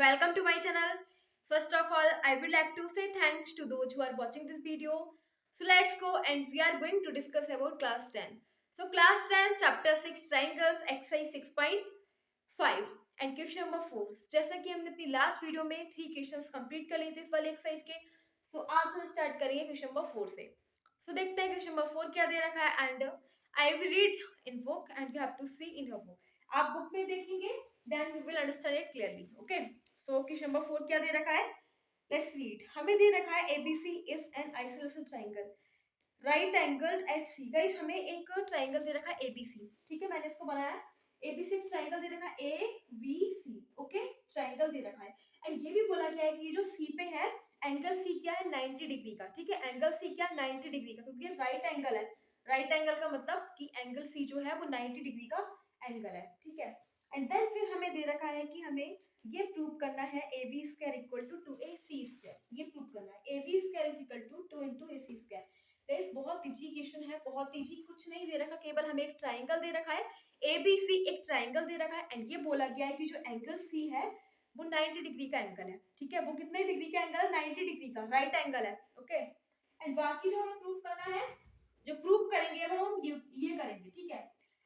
welcome to my channel. First of all, I would like to say thanks to those who are watching this video. So let's go and we are going to discuss about class 10. So class 10 chapter 6 triangles exercise 6.5 and question number 4. जैसा कि हमने अपनी last video में 3 questions complete कर लिए थे इस वाले एक्सरसाइज के, सो आज हम स्टार्ट करेंगे क्वेश्चन नंबर 4 से. सो देखते हैं क्वेश्चन नंबर 4 क्या दे रखा है and I will read in book and you have to see in your book. आप बुक में देखेंगे then you will understand it clearly. Okay, so question number 4 क्या दे रखा है, let's read. हमें दे रखा है ABC is an isosceles triangle right angled at C. Guys हमें एक ट्राइंगल दे रखा है ABC, ठीक है, मैंने इसको बनाया ABC. एक ट्राइंगल दे रखा है AVC. ओके, ट्राइंगल दे रखा है एंड ये भी बोला गया है कि ये जो C पे है एंगल C क्या है 90 डिग्री का. ठीक है, एंगल C क्या है 90 डिग्री का, क्योंकि ये राइट एंगल है. राइट एंगल का मतलब कि एंगल C जो है वो 90 डिग्री का एंगल है. ठीक है, एंड देन फिर हमें दे रखा है कि हमें ये प्रूव करना है AB square equal to 2AC square. ये प्रूव करना है AB square is equal to 2 into AC square. Guys बहुत इजी क्वेश्चन है, बहुत इजी. कुछ नहीं दे रखा, केवल हमें एक ट्राइंगल दे रखा है ABC, एक ट्राइंगल दे रखा है एंड ये बोला गया है कि जो एंगल C है वो 90 डिग्री का एंगल है. ठीक है, वो कितने डिग्री का एंगल है 90 डिग्री का राइट एंगल है. ओके, एंड बाकी जो हमें प्रूव करना है, जो प्रूव करेंगे वो हम ये करेंगे. ठीक है,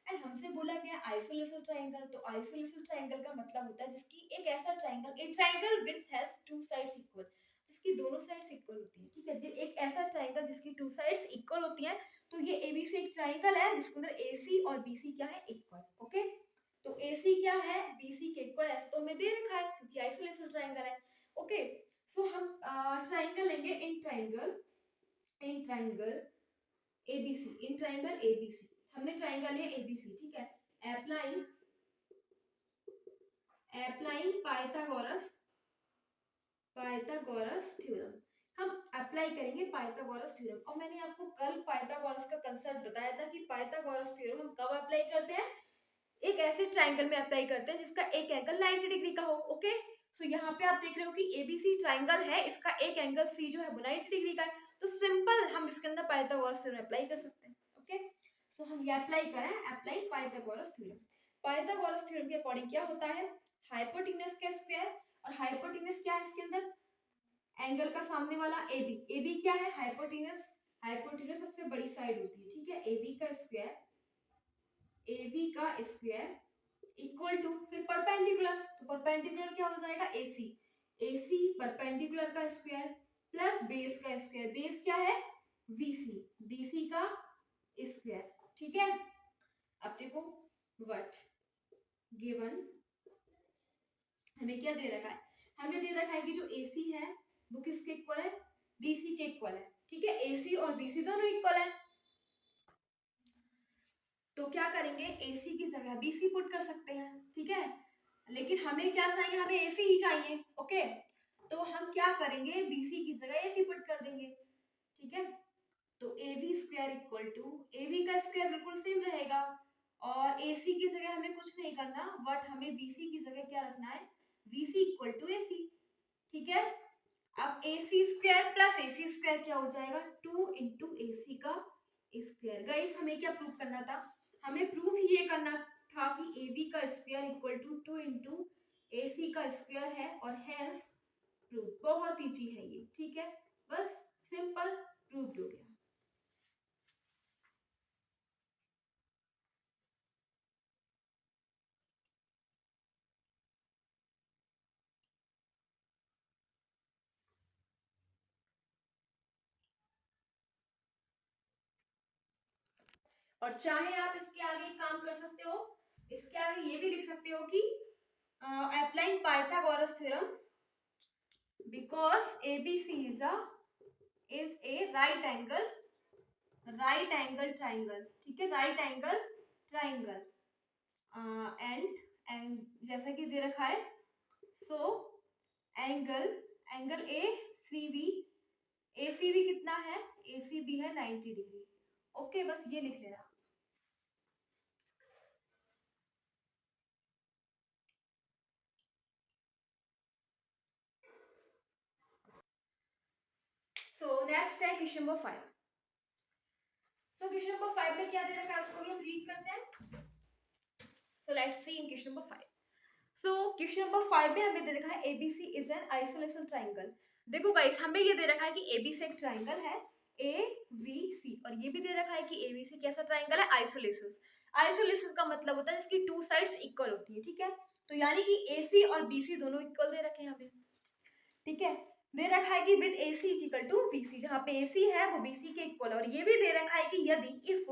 एंड हमसे बोला गया आइसोलेशन ट्रायंगल. तो आइसोलेशन ट्रायंगल का मतलब होता है जिसकी एक ऐसा triangle, A triangle which has two sides equal, जिसकी दोनों साइड्स इक्वल होती है. ठीक है, एक ऐसा ट्रायंगल जिसकी टू साइड्स इक्वल होती है. तो ये एबीसी एक ट्रायंगल है जिसके अंदर एसी और बीसी क्या है इक्वल. ओके, तो एसी क्या है बीसी के इक्वल, ऐसा तो हमें दे रखा है क्योंकि आइसोलेशन ट्रायंगल है. ओके, सो हम ट्रायंगल लेंगे in triangle ABC, in triangle ABC. हमने ट्रायंगल लिया एबीसी. ठीक है, अप्लाइंग पाइथागोरस थ्योरम. हम अप्लाई करेंगे पाइथागोरस थ्योरम. और मैंने आपको कल पाइथागोरस का कंसेप्ट बताया था कि पाइथागोरस थ्योरम हम कब अप्लाई करते हैं, एक ऐसे ट्रायंगल में अप्लाई करते हैं जिसका एक एंगल 90 डिग्री का हो. ओके, सो यहाँ पे आप देख रहे हो कि एबीसी ट्रायंगल है, इसका एक एंगल सी जो है वो 90 डिग्री का है. तो सिंपल हम इसके अंदर पाइथागोरस थ्योरम अप्लाई कर सकते हैं. ओके, सो हम ये अप्लाई करें, apply Pythagoras theorem. Pythagoras theorem के अकॉर्डिंग क्या होता है, हाइपोटेन्यूज का स्क्वायर, और हाइपोटेन्यूज क्या है इसके अंदर एंगल का सामने वाला AB. AB क्या है हाइपोटेन्यूज, हाइपोटेन्यूज सबसे बड़ी साइड होती है. ठीक है, AB का स्क्वायर इक्वल टू फिर परपेंडिकुलर. तो परपेंडिकुलर क्या हो जाएगा AC परपेंडिकुलर का स्क्वायर प्लस बेस का स्क्वायर. बेस क्या है BC का स्क्वायर. ठीक है, अब देखो व्हाट गिवन हमें क्या दे रखा है, हमें दे रखा है कि जो AC है वो किसके इक्वल है BC के इक्वल है. ठीक है, AC और BC दोनों इक्वल है. तो क्या करेंगे AC की जगह BC पुट कर सकते हैं. ठीक है, लेकिन हमें क्या चाहिए, हमें AC ही चाहिए. ओके, तो हम क्या करेंगे BC की जगह AC पुट कर देंगे. ठीक है, तो AB square equal to AB का स्क्वायर बिल्कुल सेम रहेगा और AC की जगह हमें कुछ नहीं करना, बट हमें BC की जगह क्या रखना है BC इक्वल टू AC. ठीक है, अब AC square plus AC square क्या हो जाएगा 2 into AC का स्क्वायर. गाइस हमें क्या प्रूव करना था, हमें प्रूफ ये करना था कि AB का square equal to 2 into AC का स्क्वायर है और हेंस प्रूफ. बहुत इजी है ये. ठीक है, बस सिंपल प्रूफ हो गया. और चाहे आप इसके आगे काम कर सकते हो, इसके आगे ये भी लिख सकते हो कि applying Pythagoras theorem because ABC is a right angle triangle. ठीक है, राइट एंगल ट्राइंगल एंड जैसा कि दे रखा है सो एंगल ACB कितना है ACB है 90 डिग्री. ओके, बस ये लिख लेना. सो नेक्स्ट है क्वेश्चन नंबर 5. तो क्वेश्चन नंबर 5 में क्या दे रखा है उसको भी हम रीड करते हैं. So let's see in question number 5. So question number 5 में हमें दे रखा है ABC is an isolation triangle. देखो गाइस, हमें ये दे रखा है कि एबीसी एक ट्राइंगल है ए बी सी, और ये भी दे रखा है कि एबीसी कैसा ट्राइंगल है, आइसोलेशन। आइसोलेशन का मतलब होता है जिसकी टू साइड्स इक्वल होती है, ठीक है। तो यानी कि एसी और बीसी दोनों इक्वल दे रखे हैं हमें, ठीक है। दे रखा है कि with AC is equal to BC, जहाँ पे AC है वो BC के इक्वल है। और ये भी दे रखा है कि यदि if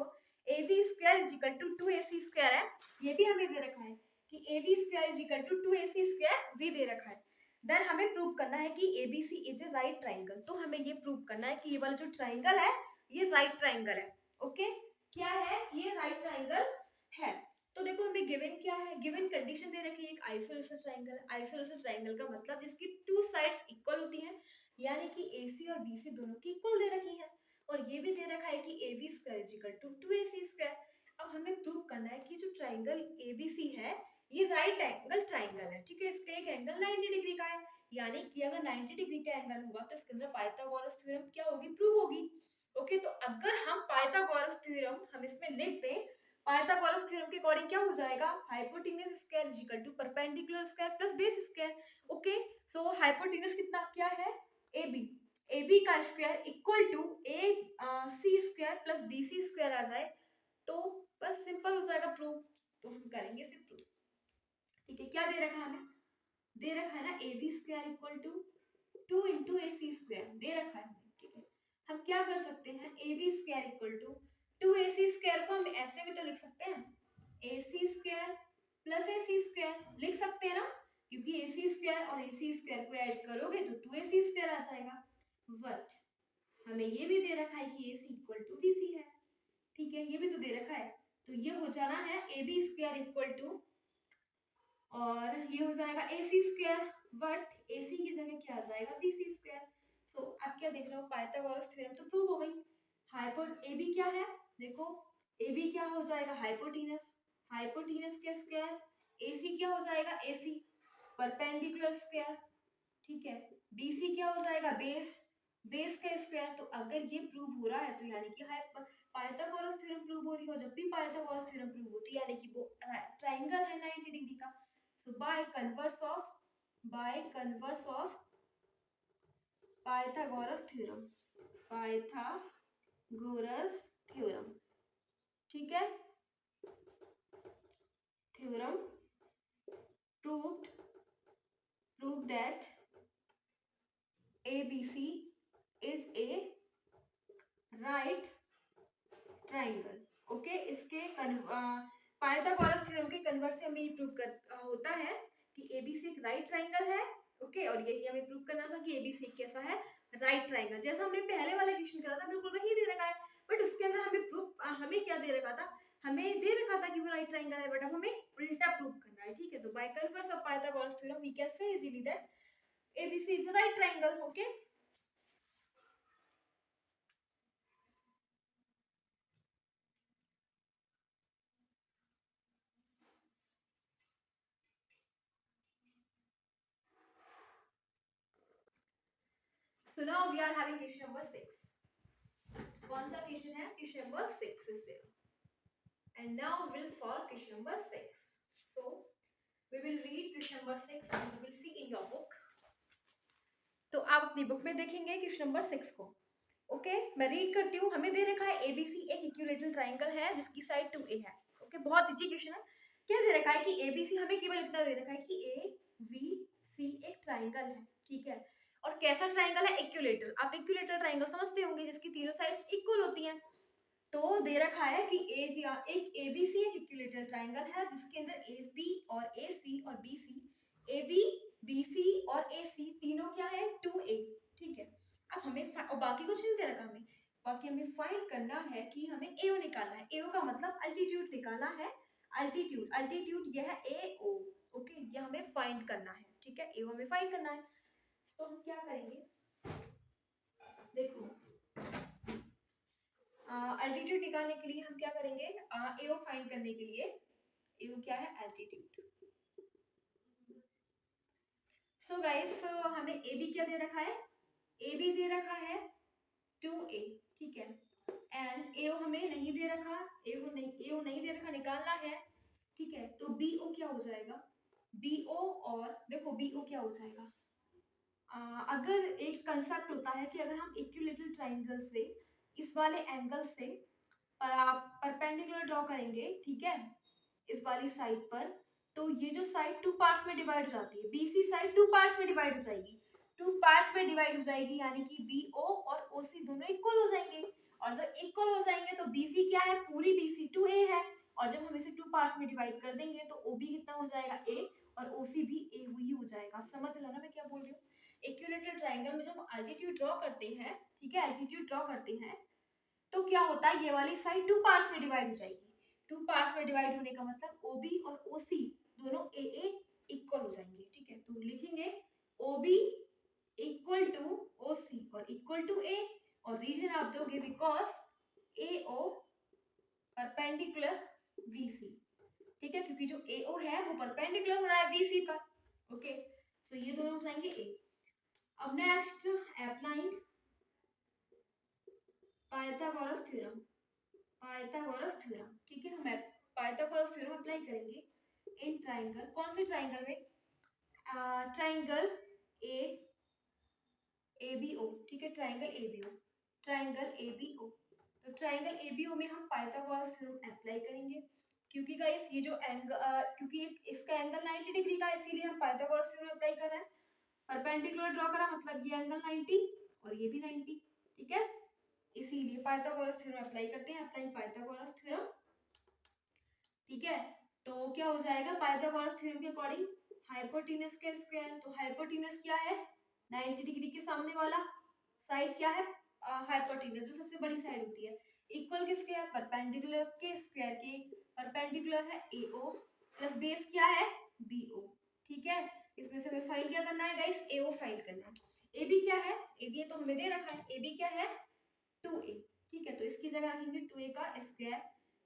AB square is equal to 2AC square है, ये भी हमें दे रखा है कि AB square is equal to 2AC square भी दे रखा है। देन हमें प्रूव करना है कि ABC is a right triangle. तो हमें ये प्रूव करना है कि ये वाला जो ट्राइंगल है ये राइट ट्राइंगल है। ओके, क्या है ये, राइट ट्राइंगल है। तो देखो हमें गिवन क्या है, गिवन कंडीशन दे रखी है एक आइसोलेशन ट्राइंगल। आइसोलेशन ट्राइंगल का मतलब जिसकी टू साइड्स इक्वल होती हैं, यानी कि AC और BC दोनों की इक्वल दे रखी है। और ये भी दे रखा है कि AB square is equal to 2AC square. अब हमें प्रूव करना है कि जो ट्राइंगल ABC है ये राइट एंगल ट्राइंगल है, ठीक है। इसका एक एंगल 90 डिग्री का है, यानी कि अगर 90 डिग्री का एंगल होगा तो इसके अंदर पाइथागोरस थ्योरम क्या होगी, प्रूव होगी। ओके, तो अगर हम पाइथागोरस थ्योरम हम इसमें लिख दें, पाइथागोरस थ्योरम के अकॉर्डिंग क्या हो जाएगा, hypotenuse square is equal to perpendicular square plus base square. Okay, so hypotenuse कितना क्या है, AB। AB का square equal to AC square प्लस BC स्क्वायर आ जाए तो बस सिंपल हो जाएगा प्रूव। तो हम करेंगे इसे प्रूव, ठीक है। क्या दे रखा है हमें, दे रखा है ना AB square equal to 2 into AC square दे रखा है, ठीक है। हम क्या कर सकते हैं, AB square equal to 2AC square को हम ऐसे भी तो लिख सकते हैं, AC square plus AC square लिख सकते हैं ना, क्योंकि AC स्क्वायर और AC स्क्वायर को ऐड करोगे तो 2AC स्क्वायर आ जाएगा। बट हमें ये भी दे रखा है कि AC इक्वल टू BC है, ठीक है, ये भी तो दे रखा है। तो ये हो जाना है AB स्क्वायर इक्वल टू, और ये हो जाएगा AC स्क्वायर, बट AC की जगह क्या आ जाएगा, BC स्क्वायर। सो आप क्या देख रहे हो, पाइथागोरस थ्योरम तो प्रूव हो गई। AB क्या है, देखो AB क्या हो जाएगा, हाइपोटेनस, हाइपोटेनस का स्क्वायर, AC क्या हो जाएगा, AC परपेंडिकुलर स्क्वायर, ठीक है। BC क्या हो जाएगा, बेस, बेस का स्क्वायर। तो अगर ये प्रूव हो रहा है तो यानी कि पाइथागोरस थ्योरम प्रूव हो रही है, और जब भी पाइथागोरस थ्योरम प्रूव होती है यानी कि वो ट्राइंगल है 90 डिग्री का। So by converse of Pythagoras theorem, Pythagoras theorem, ठीक है, theorem proved that ABC is a right triangle. Okay, इसके पाइथागोरस थ्योरम के कन्वर्स से हमें ये प्रूव कर होता है कि ABC एक राइट ट्राइंगल है। ओके, और यही हमें प्रूव करना था कि ABC कैसा है, राइट ट्राइंगल। जैसा हमने पहले वाला क्वेश्चन करा था बिल्कुल वही दे रखा है, बट उसके अंदर हमें प्रूफ हमें क्या दे रखा था, हमें दे रखा था कि वो राइट ट्राइंगल है, बट अब हमें उल्टा प्रूव करना है, ठीक है। तो by converse of Pythagoras theorem we can say easily that ABC is a right triangle. Okay, so now we are having question number 6. कौन सा क्वेश्चन है, question number 6 is there, and now we will solve question number 6. So we will read question number 6 and we will see in your book. तो आप अपनी book में देखेंगे question number 6 को। Okay, मैं रीड करती हूँ। हमें दे रखा है ABC एक इक्विलेटरल ट्राइंगल है जिसकी साइड 2A है। ओके, बहुत इजी क्वेश्चन है। क्या दे रखा है कि ABC, हमें केवल इतना दे रखा है कि ABC एक ट्राइंगल है, ठीक है। और कैसा ट्राइंगल है, इक्विलेटरल। आप इक्विलेटरल ट्राइंगल समझते होंगे जिसकी तीनों साइड्स इक्वल होती हैं। तो दे रखा है कि एक ABC एक इक्विलेटरल ट्राइंगल है जिसके अंदर AB और AC और BC, AB BC और AC तीनों क्या है, 2A, ठीक है। अब हमें और बाकी कुछ नहीं दे रखा, हमें बाकी हमें फाइंड करना है कि हमें AO निकालना है। AO का मतलब अल्टीट्यूड निकालना है, अल्टीट्यूड, अल्टीट्यूड यह है AO। ओके, ये हमें फाइंड करना है, ठीक है, AO हमें फाइंड करना है। तो हम क्या करेंगे, देखो एल्टीट्यूड निकालने के लिए हम क्या करेंगे, एओ फाइंड करने के लिए एओ क्या है, एल्टीट्यूड। सो गाइस, हमें ए बी क्या दे रखा है, ए बी दे रखा है 2A, ठीक है। एंड एओ हमें नहीं दे रखा, एओ नहीं दे रखा, निकालना है, ठीक है। तो बीओ क्या हो जाएगा, BO और देखो BO क्या हो जाएगा, अगर एक कंसेप्ट होता है कि अगर हम इक्विलेटरल ट्राइंगल से इस वाले एंगल से परपेंडिकुलर ड्रॉ करेंगे, ठीक है, इस वाली साइड पर, तो ये जो साइड टू पार्ट्स में डिवाइड हो जाती है, BC साइड टू पार्ट्स में डिवाइड हो जाएगी, टू पार्ट्स में डिवाइड हो जाएगी, यानी कि BO और OC दोनों इक्वल हो जाएंगे, और जब इक्वल हो जाएंगे तो BC क्या है, पूरी BC टू A है, और जब हम इसे टू पार्ट्स में डिवाइड कर देंगे तो OB कितना हो जाएगा A, और OC भी A ही हो जाएगा। आप समझ लो ना मैं क्या बोल रही हूँ। इक्विलेटरल ट्रायंगल में जब हम एल्टीट्यूड ड्रॉ करते हैं, ठीक है, एल्टीट्यूड ड्रॉ करते हैं, तो क्या होता है, ये वाली साइड टू पार्ट्स में डिवाइड हो जाएगी, टू पार्ट्स में डिवाइड होने का मतलब OB और OC दोनों AA इक्वल हो जाएंगे, ठीक है, तो लिखेंगे OB इक्वल टू OC और इक्वल टू A, और रीजन आप दोगे बिकॉज AO परपेंडिकुलर VC, ठीक है, क्योंकि जो AO है वो परपेंडिकुलर हो रहा है VC पर, ओके, सो ये दोनों हो जाएंगे A। अब next applying Pythagoras theorem, Pythagoras theorem, ठीक है, हम पाइथागोरस थ्योरम अप्लाई करेंगे इन ट्राइंगल, कौन से ट्राइंगल में, ट्राइंगल ABO, ठीक है, ट्राइंगल ABO, ट्राइंगल ABO, तो ट्राइंगल ABO में हम पाइथागोरस थ्योरम अप्लाई करेंगे, क्योंकि गाइस ये जो एंगल क्योंकि इसका एंगल 90 डिग्री का है, इसीलिए हम पाइथागोरस थ्योरम अप्लाई कर रहे हैं, परपेंडिकुलर ड्रॉ करा मतलब ये एंगल 90 और ये भी 90, ठीक है, इसीलिए पाइथागोरस थ्योरम अप्लाई करते हैं, अप्लाई पाइथागोरस थ्योरम, ठीक है, तो क्या हो जाएगा, पाइथागोरस थ्योरम के अकॉर्डिंग हाइपोटेनस का स्क्वायर, तो हाइपोटेनस क्या है, 90 डिग्री के सामने वाला साइड क्या है, हाइपोटेनस जो सबसे बड़ी साइड होती है, इक्वल किसके है, परपेंडिकुलर के स्क्वायर के, परपेंडिकुलर है AO प्लस बेस क्या है BO, ठीक है, इसमें से हमें फाइंड क्या करना है गाइस, AO फाइंड करना है। AB क्या है, AB तो हमें दे रखा है, AB क्या है 2A, ठीक है, तो इसकी जगह रखेंगे 2A का स्क्वायर,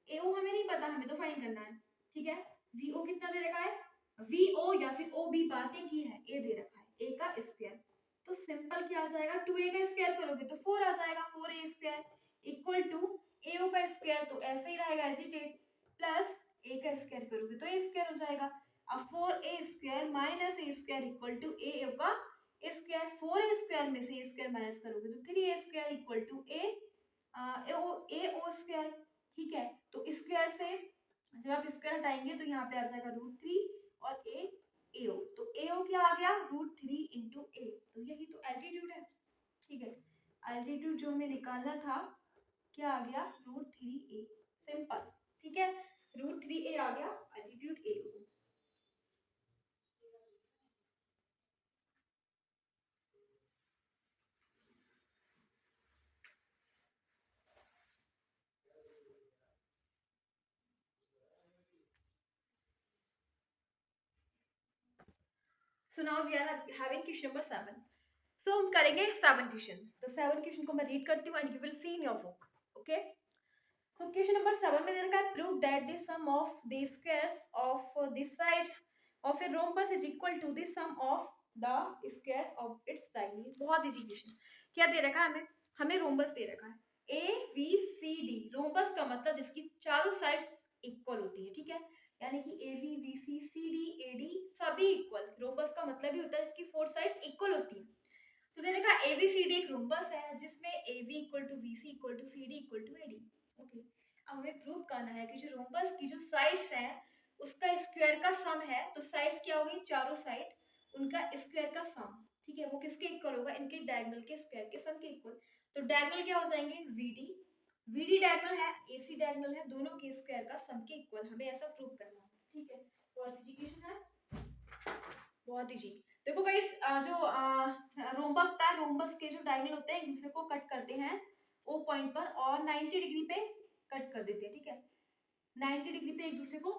AO हमें नहीं पता, हमें तो फाइंड करना है, ठीक है, VO कितना दे रखा है, VO या फिर OB बातें की है, A दे रखा है, A का स्क्वायर, तो सिंपल क्या आ जाएगा, 2A का स्क्वायर करोगे तो 4 आ जाएगा, 4A square equal to AO का स्क्वायर तो ऐसे ही रहेगा एजिटेट, प्लस A का स्क्वायर करोगे तो A स्क्वायर हो जाएगा, अब 4A square minus A square equal to AO का स्क्वायर, 4A स्क्वायर में से A स्क्वायर माइनस करोगे तो 3A square equal to AO square, ठीक है, तो स्क्वायर से जब आप स्क्वायर हटाएंगे तो यहाँ पे आ जाएगा √3 और AO, तो AO क्या आ गया √3 इंटू A, तो यही तो एल्टीट्यूड है, ठीक है, एल्टीट्यूड जो हमें निकालना था क्या आ गया √3A, सिंपल, ठीक है, √3A आ गया altitude AO। So now we are having question number 7. So हम करेंगे 7 क्वेश्चन, तो 7 क्वेश्चन को मैं रीड करती हूँ and you will see in your book, okay. So question number 7 में दे रखा है prove that the sum of the squares of the sides of a rhombus is equal to the sum of the squares of its sides। बहुत easy question, क्या दे रखा है हमें, हमें रोम्बस दे रखा है ABCD, रोम्बस का मतलब जिसकी चारों साइड्स इक्वल होती है, ठीक है, यानी कि AB BC CD AD सभी इक्वल, रोम्बस का मतलब ही होता है इसकी 4 साइड्स इक्वल होती है, तो दे रखा ABCD एक रोम्बस है जिसमें AB equal to BC equal to CD equal to AD, okay. अब हमें प्रूव करना है कि जो रोम्बस की जो साइड्स हैं उसका स्क्वायर का सम है, तो साइड्स क्या हो गई, चारों साइड उनका स्क्वायर का सम, ठीक है, वो किसके इक्वल होगा, इनके डायगोनल के स्क्वायर के सम के इक्वल, तो डायगोनल क्या हो जाएंगे VD डायगोनल है AC डायगोनल है, दोनों के स्क्वायर का सम के इक्वल, हमें ऐसा प्रूव करना है, ठीक है, बहुत इजी क्वेश्चन है, बहुत इजी। देखो गाइस, जो रोम्बस होता है, रोम्बस के जो डायगोनल होते हैं एक दूसरे को कट करते हैं O पॉइंट पर और 90 डिग्री पे कट कर देते हैं, ठीक है, 90 डिग्री पे एक दूसरे को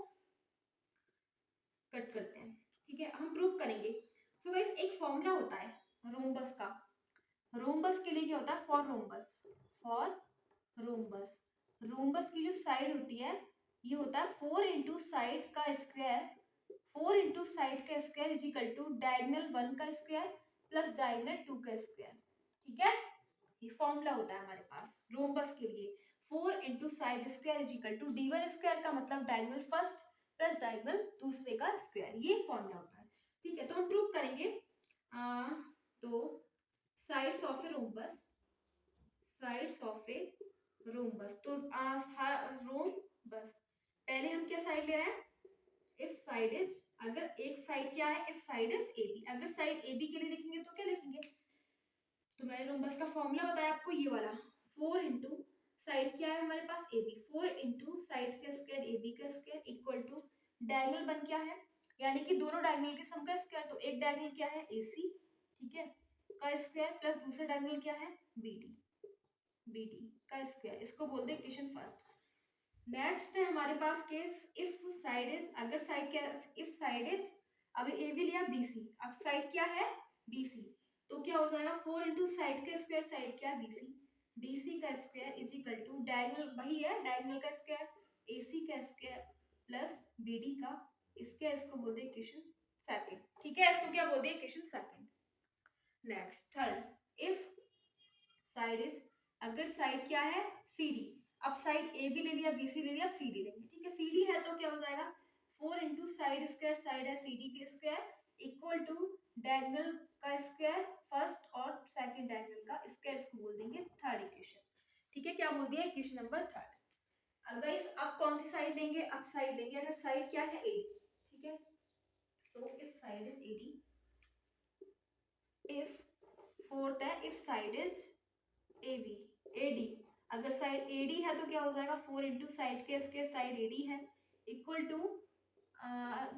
कट करते हैं, ठीक है, हम प्रूव करेंगे। सो गाइस एक फॉर्मूला होता है रोम्बस का, रोम्बस के लिए क्या होता है, फॉर रोम्बस, रोम्बस की जो साइड होती है ये होता है 4 इंटू साइड का स्क्वायर, 4 इंटू साइड का square is equal to diagonal 1 का स्क्वायर प्लस डायगोनल 2 का स्क्वायर, ठीक है, ये फॉर्मूला होता है हमारे पास रोम्बस के लिए, 4 into side square is equal to D1 square का मतलब डायगोनल फर्स्ट प्लस डायगोनल दूसरे का स्क्वायर, ये फॉर्मूला होता है। ठीक है, तो हम प्रूव करेंगे। तो sides of a rhombus, sides of a rhombus, तो रोम्बस पहले हम क्या साइड ले रहे हैं, इफ साइड इज, अगर एक साइड क्या है, if side is A B, अगर साइड ए बी के लिए लिखेंगे तो क्या लिखेंगे, तो मैंने रोम्बस का फॉर्मूला बताया आपको ये वाला, 4 इंटू साइड क्या है हमारे पास ए बी, 4 इंटू साइड का स्क्वायर ए बी का स्क्वायर इक्वल टू डायगोनल बन क्या है, यानी कि दोनों डायगोनल के सम का स्क्वायर, तो एक डायगोनल क्या है ए सी, ठीक है, का स्क्वायर प्लस दूसरा डायगोनल क्या है बी डी, बी डी का स्क्वायर, इसको बोलते हैं इक्वेशन फर्स्ट। नेक्स्ट है हमारे पास केस इफ साइड इज, अगर साइड क्या, इफ साइड इज, अभी ए बी लिया बी सी, अब साइड क्या है बी सी, तो क्या हो जाएगा 4 इंटू साइड का स्क्वायर, साइड क्या है बी सी, बी सी का square is equal to diagonal वही है, डायगोनल का स्क्वायर ए सी का स्क्वायर प्लस बी डी का स्क्वायर, इसको बोलते हैं इक्वेशन सेकंड। ठीक है, इसको क्या बोलते हैं equation second. Next third, if side is, अगर साइड क्या है सी डी, अब साइड ए बी ले लिया बी सी ले लिया, अब सी डी लेंगे। ठीक है, सी डी है तो क्या हो जाएगा 4 इंटू साइड स्क्वायर, साइड है सी डी के स्क्वायर इक्वल टू डायगोनल का स्क्वायर फर्स्ट और सेकंड डायगोनल का स्क्वायर, इसको बोल देंगे थर्ड इक्वेशन। ठीक है, क्या बोल दिया इक्वेशन नंबर थर्ड। अब गाइस अब कौन सी साइड लेंगे, अब साइड लेंगे, अगर साइड क्या है ए डी, ठीक है, so if side is A D, if fourth है if side is A B, A D, अगर साइड ए डी है तो क्या हो जाएगा 4 इंटू साइड के स्क्वायर, साइड ए डी है equal to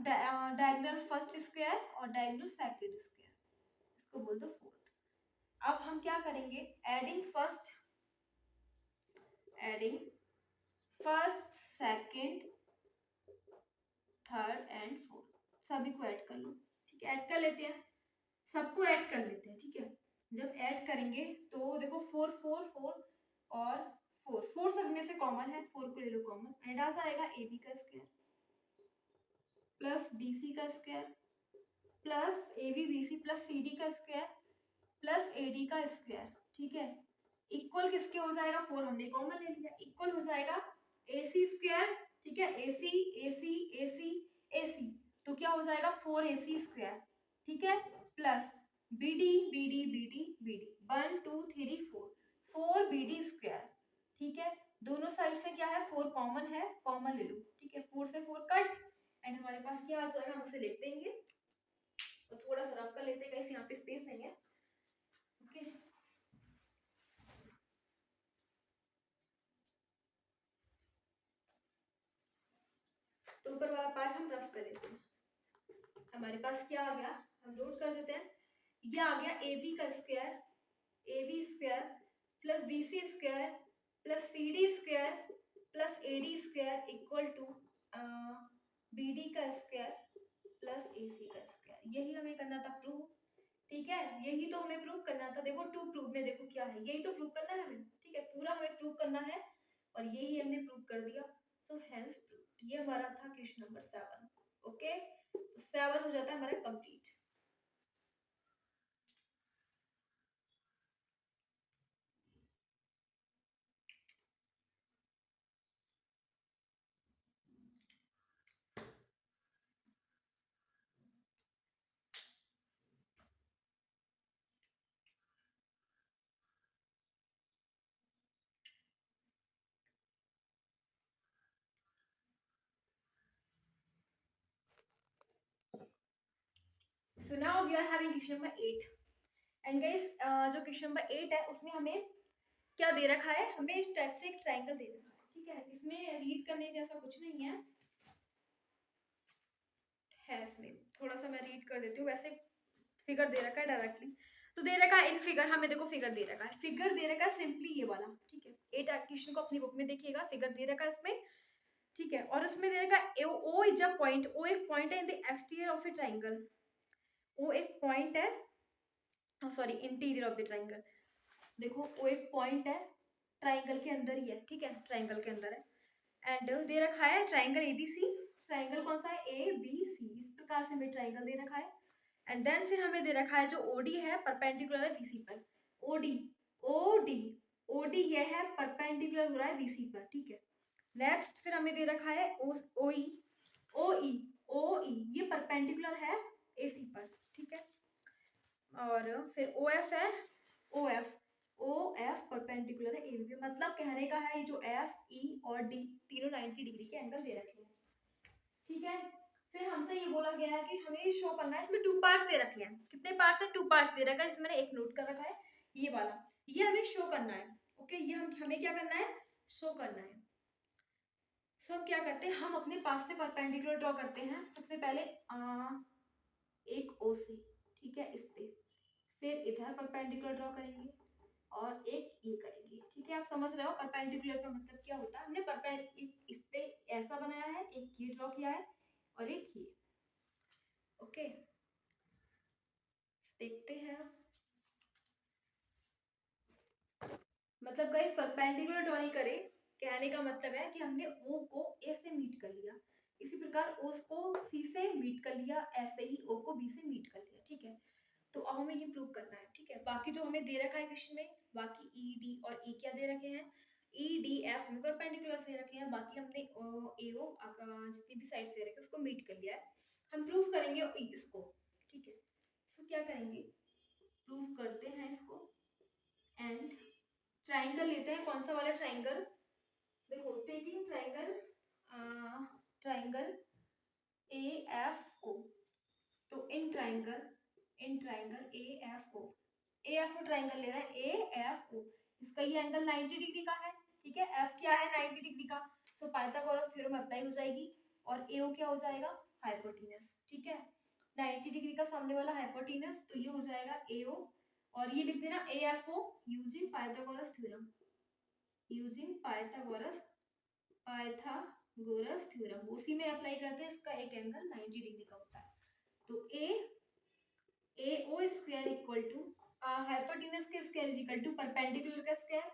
diagonal first square और डायगोनल सेकंड स्क्वायर, इसको बोल दो फोर्थ। अब हम क्या करेंगे, adding first second third and fourth, सभी को ऐड कर लो। ठीक है, ऐड कर लेते हैं, सबको ऐड कर लेते हैं। ठीक है, जब ऐड करेंगे तो देखो 4 4 4 और 4 4 सब में से कॉमन है, 4 को ले लो कॉमन, एंड आ जाएगा ए बी का स्क्वायर प्लस बी सी का square plus A B B C plus C D का स्क्वायर प्लस ए डी का स्क्वायर। ठीक है, इक्वल किसके हो जाएगा, 4 हमने कॉमन ले लिया, इक्वल हो जाएगा ए सी स्क्वायर। ठीक है, ए सी ए सी ए सी ए सी, तो क्या हो जाएगा 4 ए सी स्क्वायर। ठीक है, plus B D B D B D B D 1 2 3 4 4 B D square. ठीक है, दोनों साइड से क्या है 4 कॉमन है, कॉमन ले लो। ठीक है, 4 से 4 कट, एंड हमारे पास क्या आ जाएगा, हम उसे लिख देंगे, तो थोड़ा सा रफ कर लेते हैं गाइस, यहाँ पे स्पेस नहीं है। ओके, तो ऊपर वाला पार्ट हम रफ कर लेते हैं। हमारे पास क्या आ गया, हम नोट कर देते हैं, ये आ गया ए बी का square, A B square plus B C square plus C D square plus A D square equal to B D का स्क्वायर प्लस ए सी का स्क्वायर। यही हमें करना था प्रूव। ठीक है, यही तो हमें प्रूव करना था। देखो टू प्रूव में देखो क्या है, यही तो प्रूव करना है हमें। ठीक है, पूरा हमें प्रूव करना है और यही हमने प्रूव कर दिया, सो हेंस प्रूव। ये हमारा था क्वेश्चन नंबर 7। ओके, तो 7 हो जाता है हमारा complete. So now we are having question number 8 and guys जो क्वेश्चन नंबर 8 है उसमें हमें क्या दे रखा है, हमें इस टाइप से एक ट्रायंगल दे रखा है। ठीक है, इसमें रीड करने जैसा कुछ नहीं है इसमें थोड़ा सा मैं रीड कर देती हूँ। वैसे फिगर दे रखा है डायरेक्टली, तो दे रखा है इन फिगर, हमें देखो फिगर दे रखा है, फिगर दे रखा है सिंपली ये वाला। ठीक है, 8 क्वेश्चन को अपनी बुक में देखिएगा, फिगर दे रखा है इसमें। ठीक है, और उसमें दे रखा है ओ इज अ पॉइंट, ओ एक पॉइंट है in the exterior of A triangle, वो एक पॉइंट है, sorry interior of the triangle. देखो वो एक पॉइंट है, ट्रायंगल के अंदर ही है। ठीक है, ट्रायंगल के अंदर है एंड दे रखा है ट्रायंगल एबीसी। ट्रायंगल कौन सा है, ए बी सी, इस प्रकार से हमें ट्रायंगल दे रखा है। एंड देन फिर हमें दे रखा है जो ओडी है परपेंडिकुलर है बीसी पर, ओडी ओडी ओडी ये है परपेंडिकुलर हो रहा है बीसी पर। ठीक है, नेक्स्ट फिर हमें दे रखा है ओई, ओ ई ये परपेंडिकुलर है AC पर, ठीक है। और फिर OF है, OF परपेंडिकुलर है AB, मतलब कहने का है ये जो F E और D तीनों 90 डिग्री के एंगल दे रखे हैं, ठीक है। फिर हमसे ये बोला गया है कि हमें ये शो करना है, इसमें 2 पार्ट्स दे रखे हैं। कितने पार्ट्स है? 2 पार्ट्स दे रखा है, इसमें मैंने एक नोट कर रखा है, ये वाला, ये हमें शो करना है। ओके, ये हमें क्या करना है? शो करना है। तो हम क्या करते हैं, हम अपने पास से परपेंडिकुलर ड्रॉ करते हैं। सबसे पहले एक OC, ठीक है, इस पे, फिर इधर परपेंडिकुलर ड्रॉ करेंगे और एक ये करेंगे, ठीक है। आप समझ रहे हो परपेंडिकुलर का मतलब क्या होता है? हमने इस पे ऐसा बनाया है, एक ये ड्रॉ किया है और एक ये। ओके, देखते हैं। मतलब गाइस परपेंडिकुलर ड्रॉ नहीं करें, कहने का मतलब है कि हमने O को A से मीट कर लिया, इसी प्रकार O को C से मीट कर लिया, ऐसे ही O को B से मीट कर लिया, ठीक है। तो अब हमें ये प्रूव करना है, ठीक है। बाकी जो हमें दे रखा है क्वेश्चन में, बाकी E D और E क्या दे रखे हैं? E D F हमें परपेंडिकुलर से रखे हैं, बाकी हमने AO जितनी भी साइड से रखे उसको मीट कर लिया है। हम प्रूव करेंगे इसको, ठीक है। सो क्या करेंगे, प्रूव करते हैं इसको। एंड ट्राइंगल लेते हैं, कौन सा वाला ट्राइंगल? देखो, टेकिंग ट्राइंगल AFO, तो इन ट्राइंगल AFO ट्राइंगल ले रहा है AFO, इसका ये एंगल 90 डिग्री का है, ठीक है। F क्या है? 90 डिग्री का, सो पाइथागोरस थ्योरम अप्लाई हो जाएगी और AO क्या हो जाएगा? हाइपोटेनस, ठीक है। 90 डिग्री का सामने वाला हाइपोटेनस, तो ये हो जाएगा AO, और ये लिख देना AFO using Pythagoras theorem, Pythagoras theorem उसी में अप्लाई करते हैं। इसका एक एंगल 90 डिग्री का होता है, तो AO square equal to hypotenuse के square is equal to perpendicular का square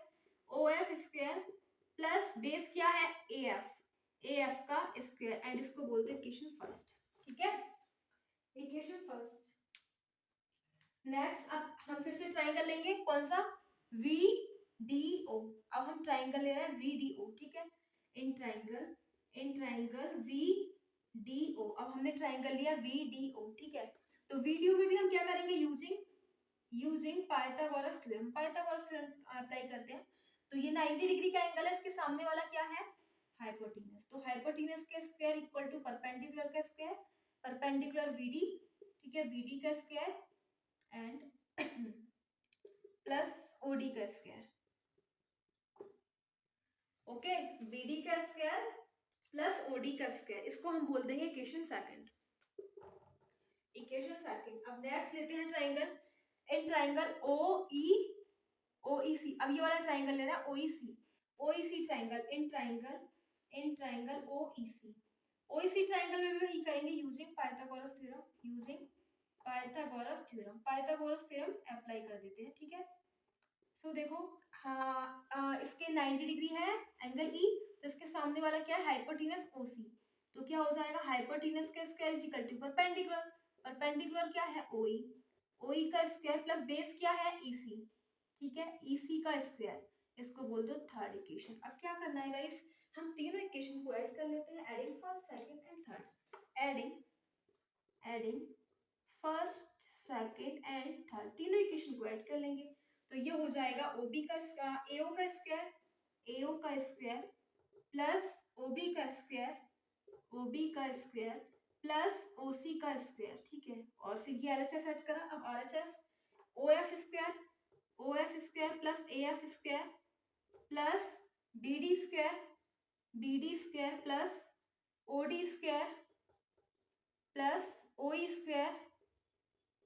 OF square plus base क्या है? AF का स्क्वायर, एंड इसको बोलते हैं इक्वेशन फर्स्ट, ठीक है, इक्वेशन फर्स्ट। नेक्स्ट अब हम फिर से ट्राइंगल लेंगे, कौन सा? VDO। अब हम ट्राइंगल ले रहे हैं VDO, ठीक है। इन ट्राइंगल VDO, अब हमने ट्राइंगल लिया VDO, ठीक है। तो VDO में भी हम क्या करेंगे? यूजिंग पाइथागोरस थ्योरम अप्लाई करते हैं। तो ये 90 डिग्री का एंगल है, इसके सामने वाला क्या है? हाइपोटेनस, तो हाइपोटेनस के स्क्वायर इक्वल टू परपेंडिकुलर का स्क्वायर, परपेंडिकुलर VD, ठीक है, VD का स्क्वायर एंड प्लस OD का स्क्वायर, ओके। BD का स्क्वायर प्लस OD का स्क्वायर, इसको हम बोल देंगे इक्वेशन सेकंड। अब नेक्स्ट लेते हैं ट्राइंगल, इन ट्राइंगल OEC, अब ये वाला ट्राइंगल लेना है OEC triangle, in triangle OEC triangle में भी वही करेंगे यूजिंग पाइथागोरस थ्योरम अप्लाई कर देते हैं, ठीक है। सो देखो, हाँ, इसके 90 डिग्री है एंगल E, तो इसके सामने वाला क्या है? हाइपोटेनस OC, तो क्या हो जाएगा? हाइपोटेनस का square is equal to perpendicular क्या है? OE का स्क्वायर प्लस बेस क्या है? EC, ठीक है, EC का स्क्वायर, इसको बोल दो थर्ड इक्वेशन। अब क्या करना है गाइस, हम तीनों इक्वेशन को ऐड कर लेते हैं, adding first second and third, adding first second and third, तीनों इक्वेशन को ऐड कर लेंगे। तो ये हो जाएगा AO का स्क्वायर प्लस OB का स्क्वायर प्लस OC का स्क्वायर, ठीक है। और फिर ये RHS ऐड करा, अब RHS OF square plus AF square plus BD square plus OD square plus OE square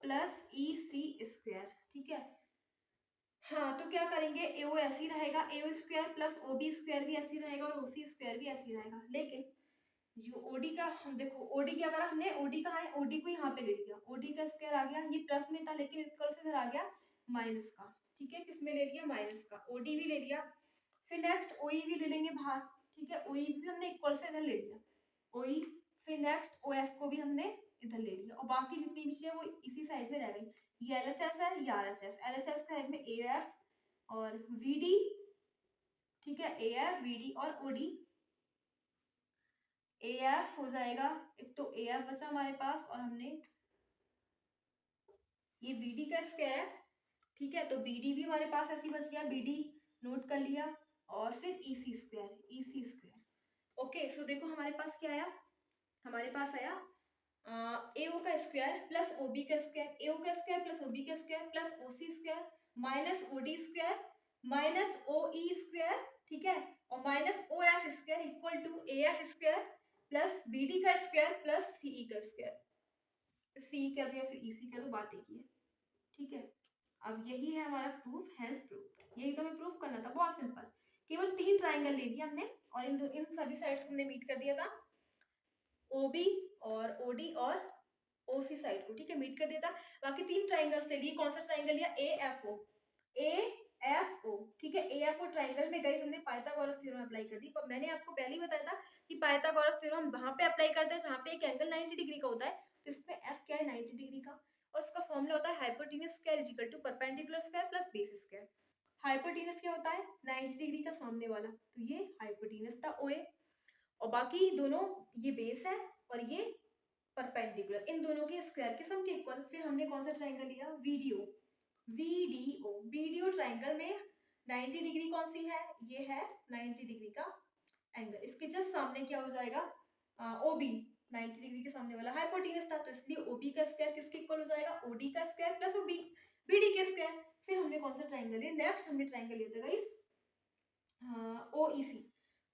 plus EC square, ठीक है। हाँ, तो क्या करेंगे, AO ऐसे ही रहेगा, AO square plus OB square भी ऐसे ही रहेगा और OC स्क्वायर भी ऐसे ही रहेगा, लेकिन जो OD का, हम देखो OD क्या करा हमने, OD कहाँ है? OD को यहाँ पे ले लिया, OD का स्क्वायर आ गया, ये प्लस में था लेकिन इक्वल से इधर आ गया माइनस का, ठीक है। किसमें ले लिया? माइनस का, OD भी ले लिया। फिर नेक्स्ट OE भी ले लेंगे बाहर, ठीक है, OE भी हमने इक्वल से इधर ले लिया, OE। फिर नेक्स्ट OF को भी हमने इधर ले लिया, और बाकी जितनी भी चीजें वो इसी साइड में रह गई। ये LHS है, ये RHS, LHS का साइड में AF और VD, ठीक है, AF VD और OD, ए एफ हो जाएगा, एक तो ए एफ बचा हमारे पास, और हमने ये बी डी का स्क्वायर है, ठीक है, तो बी डी भी हमारे पास ऐसी बच गया, बी डी नोट कर लिया, और फिर ई सी स्क्वायर, ई सी स्क्वायर। ओके, सो देखो हमारे पास क्या आया, हमारे पास आया ए ओ का स्क्वायर प्लस ओ बी का स्क्वायर, ए ओ का स्क्वायर प्लस ओ बी का square plus O C square minus O D square minus O E square, ठीक है, और minus O F square equal to A F square plus B D का square plus C E का square. सी कह दो या फिर ई सी कह दो, बात एक ही है, ठीक है। अब यही है हमारा प्रूफ, हैज प्रूफ, यही तो हमें प्रूफ करना था, बहुत सिंपल, केवल 3 ट्राइंगल ले लिया हमने और इन सभी साइड्स हमने मीट कर दिया था, OB और OD और OC साइड को, ठीक है, मीट कर दिया था। बाकी 3 ट्राइंगल्स ले लिए, कौन सा ट्राइंगल लिया, AFO, AFO, ठीक है, AFO ट्राइंगल में गाइस हमने पाइथागोरस थ्योरम अप्लाई कर दी, पर मैंने आपको पहले ही बताया था कि पाइथागोरस थ्योरम हम वहां पे अप्लाई करते हैं जहां पे एक एंगल 90 डिग्री का होता है, तो इसमें F क्या है, 90 डिग्री का, और उसका फॉर्मूला होता है hypotenuse square is equal to perpendicular square plus base square. Hypotenuse क्या होता है, 90 डिग्री का सामने वाला, तो ये हाइपोटेन्यूज था OA, और बाकी दोनों ये बेस है और ये परपेंडिकुलर, इन दोनों के स्क्वायर के सम के इक्वल। फिर हमने कौन सा ट्राइंगल लिया, वीडीओ, वीडीओ, वीडीओ ट्राइंगल में 90 डिग्री कौन सी है, ये है 90 डिग्री का एंगल, इसके जस्ट सामने क्या हो जाएगा, ओबी, 90 डिग्री के सामने वाला हाइपोटेन्यूज था, तो इसलिए ओबी का स्क्वायर किसके इक्वल हो जाएगा, ओडी का स्क्वायर प्लस ओबी, बीडी के स्क्वायर। फिर हमने कौन सा ट्राइंगल लिया, नेक्स्ट हमने ट्राइंगल लिया था गाइस ओईसी,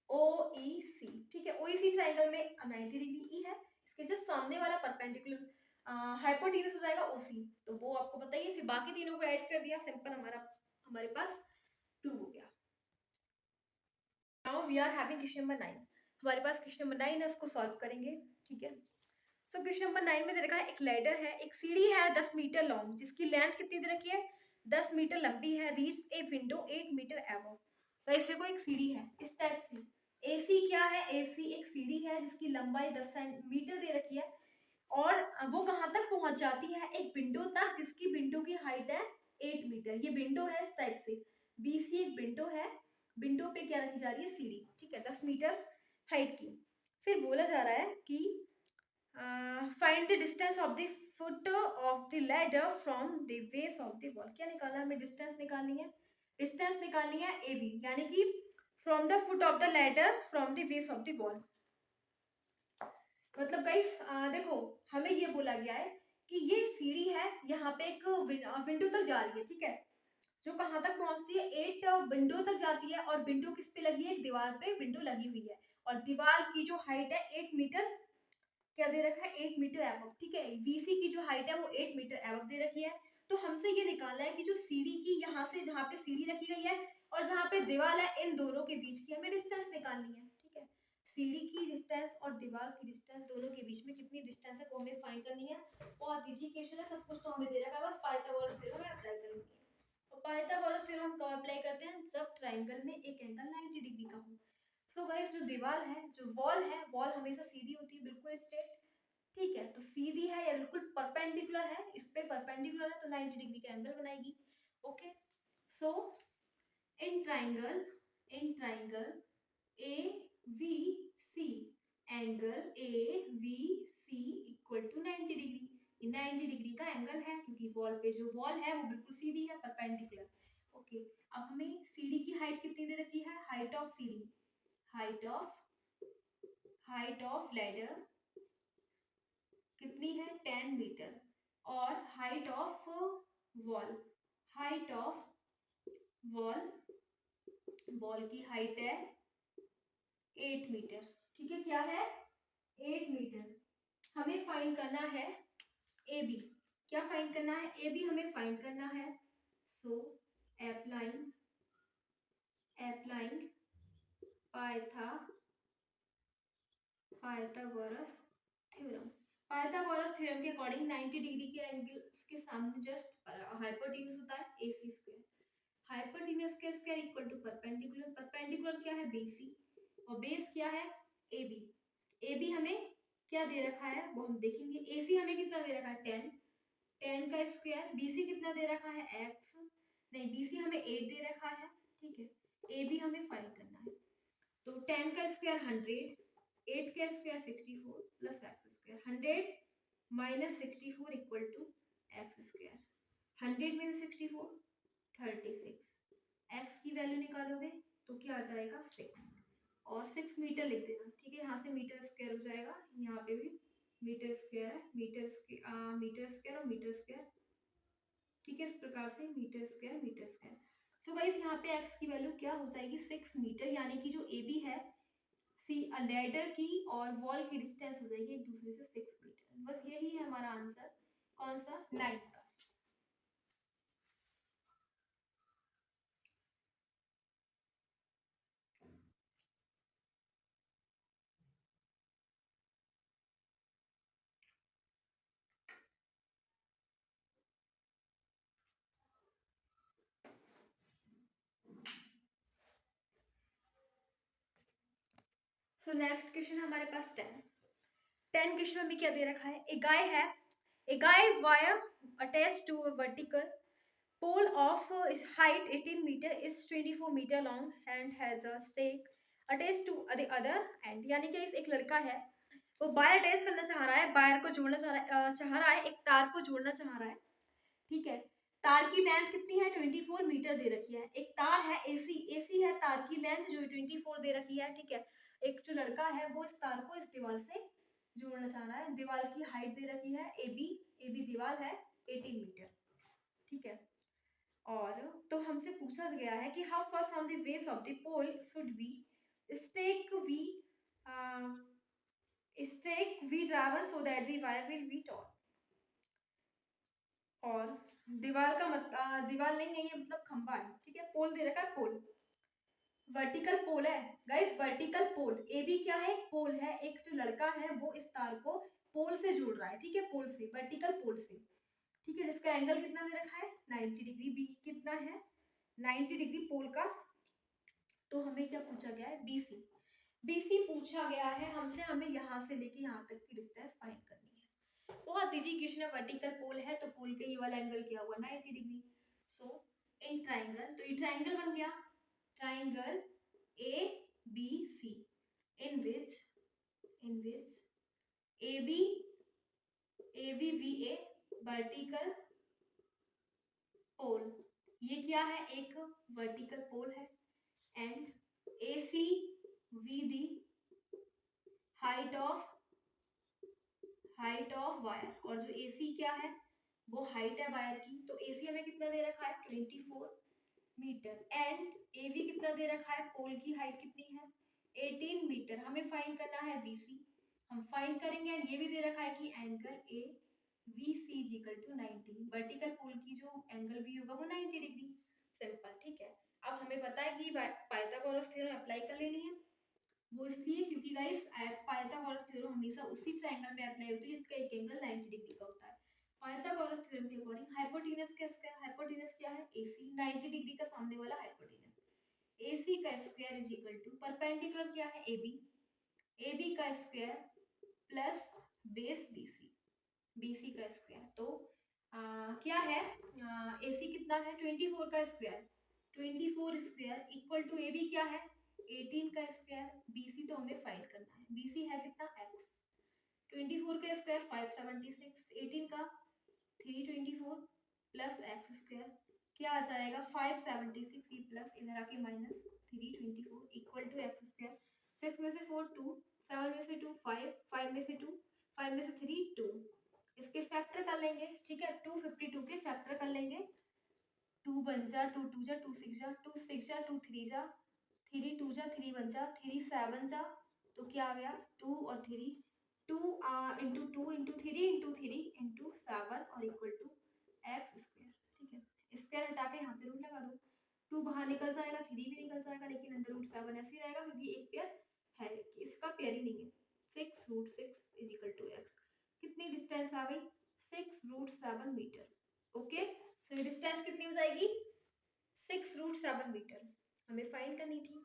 OEC, ठीक है, OEC ट्राइंगल में 90 डिग्री ई है, इसके जस्ट सामने वाला परपेंडिकुलर हाइपोटेन्यूज हो जाएगा OC, तो वो आपको पता ही है। फिर बाकी तीनों को ऐड कर दिया, सिंपल हमारे पास प्रूव हो गया। Now we are having question number 9, हमारे पास क्वेश्चन नंबर 9 है, उसको सॉल्व करेंगे, ठीक है। सो क्वेश्चन नंबर 9 में दे रखा है एक लैडर है, एक सीढ़ी है 10 मीटर लॉन्ग, जिसकी लेंथ कितनी दे रखी है, 10 मीटर लंबी है, reach a window 8 metre above. तो ऐसे को एक सीढ़ी है इस टाइप से, AC क्या है, AC एक सीढ़ी है जिसकी लंबाई 10 मीटर दे रखी है, और वो कहाँ तक पहुंच जाती है, एक विंडो तक, जिसकी विंडो की हाइट है 8 मीटर। ये विंडो है इस टाइप से, BC एक विंडो है, विंडो पे क्या रखी जा रही है, सीढ़ी, ठीक है, 10 मीटर हाइट की। फिर बोला जा रहा है कि find the distance of the foot of the ladder from the base of the wall. क्या निकालना है हमें, डिस्टेंस निकालनी है, डिस्टेंस निकालनी है AB, यानी कि from the foot of the ladder from the base of the wall. मतलब गाइस देखो हमें ये बोला गया है कि ये सीढ़ी है, यहाँ पे एक विंडो तक जा रही है, ठीक है, जो कहाँ तक पहुंचती है, 8 विंडो तक जाती है, और विंडो किस पे लगी है, एक दीवार पे विंडो लगी हुई है, और दीवार की जो हाइट है 8 मीटर, क्या दे रखा है, 8 मीटर एबव, ठीक है, BC की जो हाइट है वो 8 मीटर एबव दे रखी है। तो हमसे ये निकालना है कि जो सीढ़ी की यहाँ से जहाँ पे सीढ़ी रखी गई है और जहाँ पे दीवार है, इन दोनों के बीच की हमें डिस्टेंस निकालनी है, ठीक है, सीढ़ी की डिस्टेंस और दीवार की डिस्टेंस, दोनों के बीच में कितनी डिस्टेंस है वो हमें फाइंड करनी है। बहुत इजी क्वेश्चन है, सब कुछ तो हमें दे रखा है, बस पाइथागोरस थ्योरम अप्लाई करेंगे। तो पाइथागोरस थ्योरम हम कब अप्लाई करते हैं, जब ट्राइंगल में एक एंगल 90 डिग्री का हो। सो गाइस जो दीवार है, जो वॉल है, वॉल हमेशा सीधी होती है, बिल्कुल स्ट्रेट, ठीक है, तो सीधी है या बिल्कुल परपेंडिकुलर है, इस पे परपेंडिकुलर है तो 90 डिग्री का एंगल बनाएगी। Okay, so in triangle AVC, angle AVC equal to 90 degree, 90 degree का एंगल है क्योंकि वॉल पे जो वॉल है वो बिल्कुल सीधी है, परपेंडिकुलर। ओके, अब हमें सीढ़ी की हाइट कितनी दे रखी है, हाइट ऑफ सीढ़ी, हाइट ऑफ लैडर कितनी है, 10 मीटर, और height of wall, height of wall, wall की हाइट है 8 मीटर, ठीक है, क्या है 8 मीटर। हमें फाइंड करना है AB, क्या फाइंड करना है, AB हमें फाइंड करना है। So applying Pythagoras theorem, Pythagoras theorem के अकॉर्डिंग 90 डिग्री के एंगल्स के सामने जस्ट हाइपोटेन्यूज होता है AC स्क्वायर, हाइपोटेन्यूज के square equal to perpendicular, perpendicular क्या है BC, और बेस क्या है AB, AB हमें क्या दे रखा है वो हम देखेंगे, AC हमें कितना दे रखा है 10, 10 का स्क्वायर, BC कितना दे रखा है X, नहीं BC हमें 8 दे रखा है, ठीक है, AB हमें फाइंड करना है, तो 10 का स्क्वायर 100, 8 का square 64 plus X square, 100 minus 64 equal to X square, 100 में 64 36, एक्स की वैल्यू निकालोगे तो क्या आ जाएगा 6, और 6 मीटर लिख देना, ठीक है। यहाँ से मीटर स्क्वायर हो जाएगा, यहाँ पे भी मीटर स्क्वायर है, मीटर स्क्वायर और मीटर स्क्वायर, ठीक है। इस प्रकार से metre square metre square. So guys यहाँ पे एक्स की वैल्यू क्या हो जाएगी 6 मीटर, यानी कि जो ए बी है सी लेडर की और वॉल की डिस्टेंस हो जाएगी एक दूसरे से 6 मीटर। बस यही है हमारा आंसर, कौन सा 9 का। सो नेक्स्ट क्वेश्चन हमारे पास 10 क्वेश्चन में क्या दे रखा है, ए गाय है, a guy wire attach to a vertical pole of height 18 meter is 24 meter long and has a stake attached to the other end, यानी कि एक लड़का है वो वायर अटैच करना चाह रहा है, वायर को जोड़ना चाह रहा है, एक तार को जोड़ना चाह रहा है, ठीक है। तार की लेंथ कितनी है 24 मीटर दे रखी है, एक तार है एसी, एसी है तार की लेंथ जो 24 दे रखी है, ठीक है। एक जो लड़का है वो इस तार को इस दीवार से जोड़ना चाह रहा है, दीवार की हाइट दे रखी है एबी, एबी दीवार है 18 मीटर, ठीक है। और तो हमसे पूछा गया है कि how far from the base of the pole should we stake we driver so that the wire will be tall, और दीवार का मतलब दीवार नहीं है ये, मतलब खंबा है, ठीक है। पोल दे रखा है, पोल वर्टिकल पोल है guys, vertical pole, A B क्या है पोल है, एक जो लड़का है वो इस तार को पोल से जोड़ रहा है, ठीक है, पोल से, वर्टिकल पोल से, ठीक है, जिसका एंगल कितना दे रखा है 90 डिग्री, बी कितना है 90 डिग्री पोल का। तो हमें क्या पूछा गया है बीसी, बीसी पूछा गया है हमसे, हमें यहाँ से लेके यहाँ तक की डिस्टेंस फाइंड करनी है। बहुत इजी क्वेश्चन है, वर्टिकल पोल है तो पोल के ये वाला एंगल क्या हुआ 90 डिग्री। सो इन ट्राइंगल, तो ये ट्राइंगल बन गया, triangle A B C in which A B we a vertical pole, ये क्या है एक वर्टिकल पोल है, and A C we the height of wire, और जो ए सी क्या है वो हाइट है वायर की, तो ए सी हमें कितना दे रखा है 24 मीटर, एंड ए बी कितना दे रखा है, पोल की हाइट कितनी है 18 मीटर, हमें फाइंड करना है बी सी, हम फाइंड करेंगे, एंड ये भी दे रखा है कि angle A V C is equal to 90, vertical pole की जो एंगल भी होगा वो 90 डिग्री, सिंपल, ठीक है। अब हमें पता है कि पाइथागोरस थ्योरम अप्लाई कर लेनी है, वो इसलिए क्योंकि गाइस पाइथागोरस थ्योरम हमेशा उसी ट्रायंगल में अप्लाई होती है जिसका एक एंगल 90 डिग्री का होता है। पाइथागोरस थ्योरम के अकॉर्डिंग हाइपोटेनस का स्क्वायर, हाइपोटेनस क्या है AC, 90 डिग्री का सामने वाला हाइपोटेनस, AC का square is equal to perpendicular क्या है AB, AB का स्क्वायर प्लस बेस BC का स्क्वायर, तो क्या है AC कितना है 24 का square, 24 square equal to AB क्या है 18 का स्क्वायर, BC तो हमें फाइंड करना है, BC है कितना x, 24 का स्क्वायर 576, 18 का 324 प्लस x स्क्वायर, क्या आ जाएगा 576 प्लस इधर आके minus 324 equal to x square, 6 में से 4 2, 7 में से 2 5, 5 में से 2, 5 में से 3 2, इसके फैक्टर कर लेंगे, ठीक है, 252 के फैक्टर कर लेंगे, 2 बन जा 2 2 जा 2 6 जा 2 6 जा 2 3 जा 3 2 जा 3 1 जा 3 7 जा, तो क्या आ गया 2 और 3, 2 इंटू 2 इंटू 3 इंटू 3 इंटू 7 और इक्वल टू एक्स स्क्वायर, ठीक है। स्क्वायर हटा के यहाँ पे रूट लगा दो, 2 बाहर निकल जाएगा 3 भी निकल जाएगा, लेकिन अंडर रूट 7 ऐसे ही रहेगा क्योंकि एक पेयर है, इसका पेयर ही नहीं है, 6 root 6 is equal to X, कितनी डिस्टेंस आ गई 6 रूट 7 मीटर, ओके। सो ये डिस्टेंस कितनी हो जाएगी 6 रूट 7 मीटर, हमें फाइंड करनी थी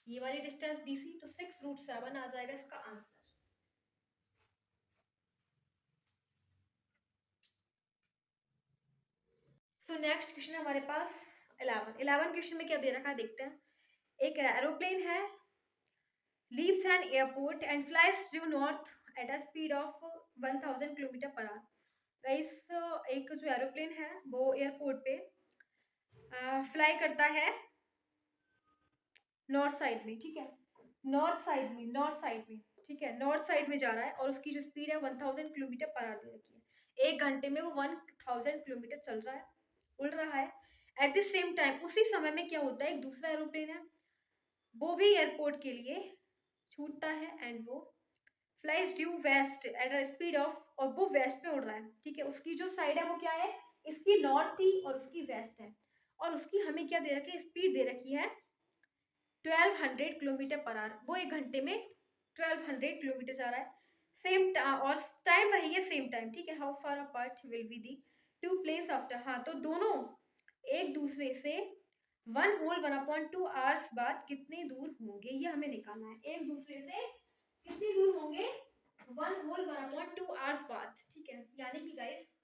ये वाली डिस्टेंस BC, तो 6 रूट 7 आ जाएगा इसका आंसर। सो नेक्स्ट क्वेश्चन हमारे पास 11 क्वेश्चन में क्या दे रखा है देखते हैं। एक एरोप्लेन है leaves an airport and flies due north at a speed of 1000 kilometre per hour. Guys, एक जो एरोप्लेन है वो एयरपोर्ट पे फ्लाई करता है नॉर्थ साइड में, ठीक है, नॉर्थ साइड में, ठीक है, नॉर्थ साइड में जा रहा है और उसकी जो स्पीड है 1000 किलोमीटर पर आवर दे रखी है। एक घंटे में वो 1000 किलोमीटर चल रहा है, उड़ रहा है। एट द सेम टाइम उसी समय में क्या होता है, एक दूसरा एरोप्लेन है, वो भी एयरपोर्ट के लिए छूटता है एंड वो flies due west at a speed of, और वो वेस्ट में उड़ रहा है, ठीक है। उसकी जो साइड है वो क्या है, इसकी नॉर्थ थी और उसकी वेस्ट है, और उसकी हमें क्या दे रखी है, स्पीड दे रखी है 1200 किलोमीटर पर आवर। वो एक घंटे में 1200 किलोमीटर जा रहा है। और टाइम वही है, सेम टाइम, ठीक है। How far apart will be the two planes after, हाँ, तो दोनों एक दूसरे से 1/2 आवर्स बाद कितने दूर होंगे, ये हमें निकालना है। एक दूसरे से कितनी दूर होंगे 1/2 आवर्स बाद, ठीक है। यानी कि गाइस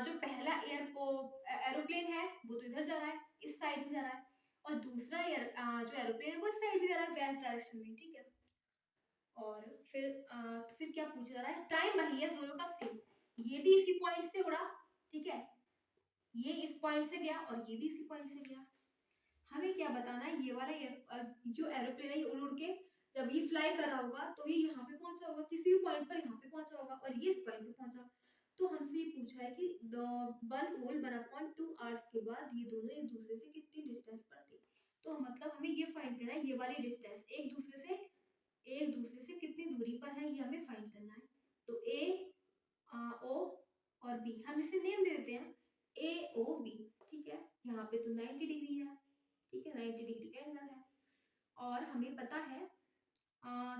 जो पहला एरोप्लेन है वो तो इधर जा रहा है, इस साइड में जा रहा है, और दूसरा जो एरोप्लेन है वो इस साइड में जा रहा है, वेस्ट डायरेक्शन में, ठीक है। और फिर क्या पूछा जा रहा है, टाइम वही है दोनों का सेम। ये भी इसी पॉइंट से उड़ा, ठीक है, ये इस पॉइंट से गया और ये भी इसी पॉइंट से गया। हमें क्या बताना है, ये वाला जो एरोप्लेन है ये उड़ उड़ के जब ये फ्लाई कर रहा होगा तो ये यहाँ पे पहुंचा होगा, किसी भी पॉइंट पर यहाँ पे पहुंचा होगा, और ये इस पॉइंट पे पहुंचा। तो हमसे ये पूछा है कि 1/2 आवर्स के बाद ये दोनों एक दूसरे से कितनी डिस्टेंस पर थे। तो मतलब हमें ये फाइंड करना है, ये वाली डिस्टेंस एक दूसरे से कितनी दूरी पर है, ये हमें फाइंड करना है। तो ए ओ और बी, हम इसे नेम दे देते हैं ए ओ बी, ठीक है। यहाँ पे तो 90 डिग्री है, ठीक है, 90 डिग्री का एंगल है। और हमें पता है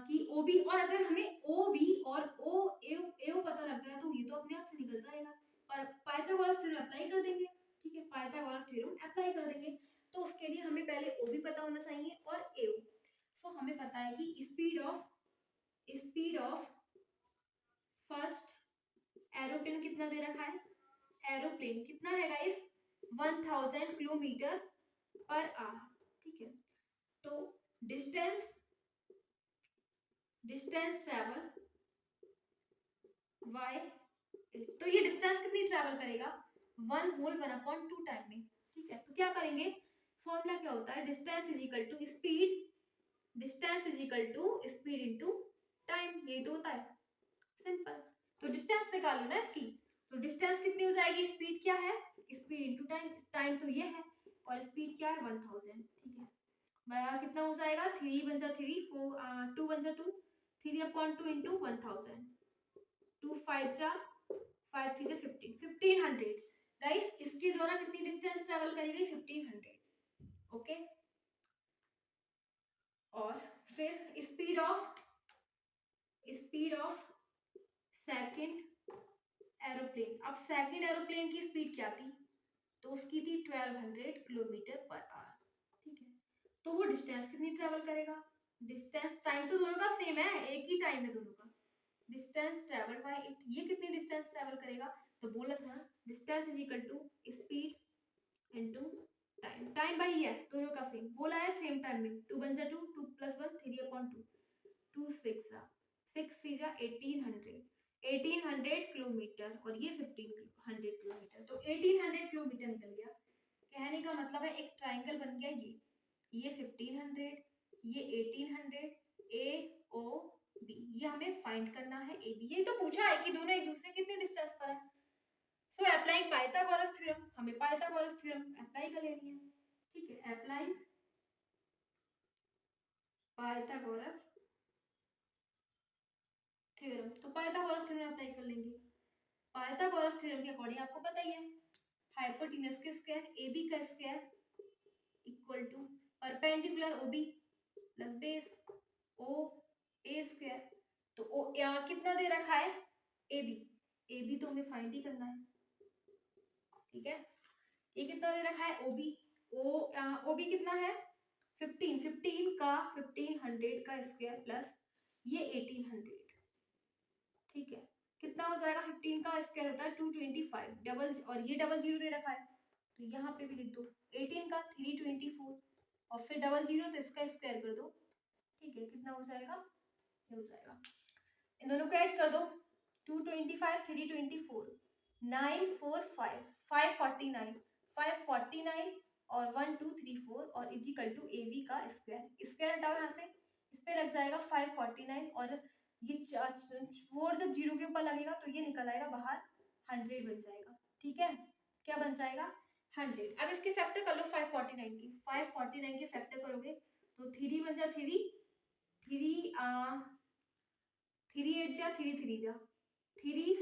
कि ओ बी, और अगर हमें ओ बी और ओ ए ओ पता लग जाए तो ये तो अपने आप से निकल जाएगा, और पाइथागोरस थ्योरम अप्लाई कर देंगे, ठीक है, पाइथागोरस थ्योरम अप्लाई कर देंगे। तो उसके लिए हमें पहले ओ बी पता होना चाहिए और ए ओ। सो हमें पता है कि स्पीड ऑफ फर्स्ट एरोप्लेन कितना दे रखा है, एरोप्लेन कितना है गाइस, 1000 किलोमीटर पर आवर, ठीक है। तो डिस्टेंस ट्रेवल y, तो ये डिस्टेंस कितनी ट्रेवल करेगा, 1/2 टाइम में, ठीक है। तो क्या करेंगे, फॉर्मूला क्या होता है, distance is equal to speed into time, यही तो होता है, सिंपल। तो डिस्टेंस निकालो ना इसकी, तो डिस्टेंस कितनी हो जाएगी, स्पीड क्या है, स्पीड इनटू टाइम, टाइम तो ये है और स्पीड क्या है 1000, ठीक है। कितना हो जाएगा, 3 बन जा 3, 4 2 बन जा 2, 3/2 इंटू 1000, 2 5 जा 5 3 जा 1500। गाइस इसके द्वारा कितनी डिस्टेंस ट्रेवल करेगी, 1500, ओके। और फिर स्पीड ऑफ सेकंड एरोप्लेन, अब सेकंड एरोप्लेन की स्पीड क्या थी, तो उसकी थी 1200 किलोमीटर पर आवर, ठीक है। तो वो डिस्टेंस कितनी ट्रेवल करेगा, डिस्टेंस, टाइम तो दोनों का सेम है, एक ही टाइम है दोनों का, डिस्टेंस ट्रेवल बाय इट, ये कितनी डिस्टेंस ट्रेवल करेगा, तो बोला था ना distance is equal to speed into time, time वही है दोनों का सेम, बोला है सेम टाइम में, 2 बन जा 2, 2 + 1 3/2, 2 6 जा 6 3 जा 1800 किलोमीटर, और ये 1500 किलोमीटर, तो 1800 किलोमीटर निकल गया। कहने का मतलब है एक ट्राइंगल बन गया, ये 1500, ये 1800, ए ओ बी, ये हमें फाइंड करना है ए बी। ये तो पूछा है कि दोनों एक दूसरे कितने डिस्टेंस पर है। सो अप्लाइंग पाइथागोरस थ्योरम, हमें पाइथागोरस थ्योरम अप्लाई कर लेनी है, ठीक है। अप्लाइंग पाइथागोरस थ्योरम, तो पाइथागोरस थ्योरम अप्लाई कर लेंगे। पाइथागोरस थ्योरम के अकॉर्डिंग आपको पता ही है, हाइपोटेनस के स्क्वायर ए बी का square equal to perpendicular O B plus base O A square. तो ओ यहाँ कितना दे रखा है, ए बी तो हमें फाइंड ही करना है, ठीक है। ये कितना दे रखा है, ओ बी कितना है 15 का 1500 का स्क्वायर प्लस ये 1800, ठीक है। कितना हो जाएगा, 15 का स्क्वायर होता है 225, डबल, और ये डबल जीरो दे रखा है तो यहाँ पे भी लिख दो, 18 का 324, और फिर डबल जीरो तो इसका स्क्वायर कर दो ठीक है, कितना हो जाएगा, ये हो जाएगा, इन दोनों को ऐड कर दो, 225 324 945 549 549 और 1234 और इजिकल टू ए वी का स्क्वायर, स्क्वायर हटाओ यहाँ से, इस पे लग जाएगा 549 और ये 4 जब जीरो के ऊपर लगेगा तो ये निकल आएगा बाहर, 100 बन जाएगा। ठीक है, क्या बन जाएगा, 100। अब इसके फैक्टर कर लो 549 की, 549 के फैक्टर करोगे तो 3 बन जा 3 3 8 जा 3 3 जा 3